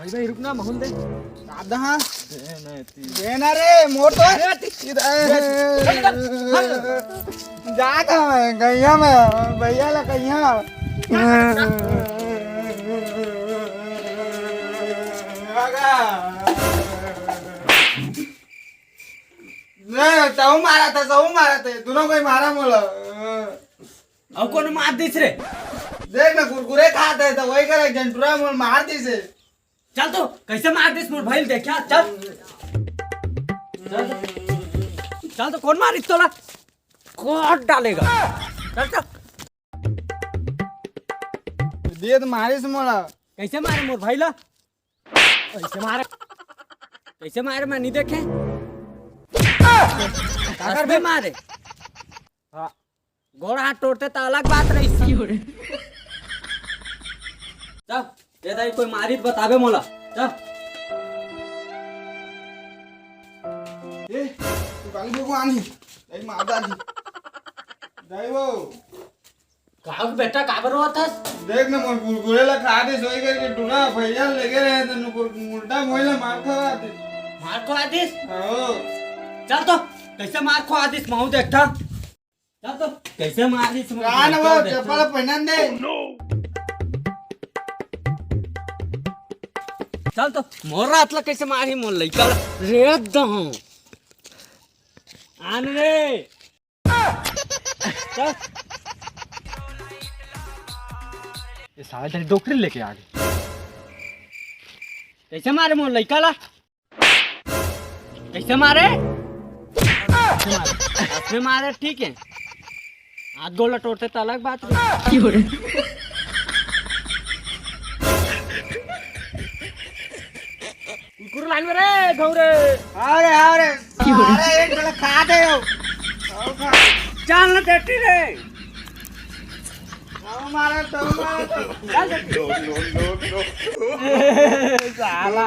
भाई रुक ना महून दे दादा हाँ देना रे मोटो जा कहाँ है गैया में भैया ला गैया ताऊ मारा थे दोनों कोई मारा मोला अब कौन मार दिस रे देख ना कुरकुरे खाते तो वही करे जंटुरा मोल मार दी से चल तो कैसे मार दिस मोर भाई देखा चल चल तो कौन मारिस तोला कोट डालेगा चल चल दे तो मारिस मोला कैसे मारे मोर भाई ला कैसे मारे मैं नहीं देखे काकर भी मारे हाँ गोड़ हाथ तोड़ते तो अलग बात रही चल ये ताई कोई मारी तो बतावे मोला चल ए तू काली भगवान ही दई माता दी दई वो काग बेटा काबर हुआ था देख ना मोर कुरकुरे ला खा दे सोई करके टूना भैया लेके रहे तो उल्टा मोइला मार खवा दे मार को आदिस हां चल तो कैसे मार को आदिस महू देखता चल तो कैसे मारिस कान वो चप्पल पहनन दे चल तो मोर रात ला कैसे मारी मोर लइका रे दहूं आन रे चल ये साले तेरी डोकरी लेके आ गए कैसे मारे मोर लइका ला कैसे मारे अपने मारे ठीक है हाथ गोला तोड़ते तो अलग बात है लाइन में रे घौरे अरे एक गला खा दे चल ना टेटी रे मारा तो चल साला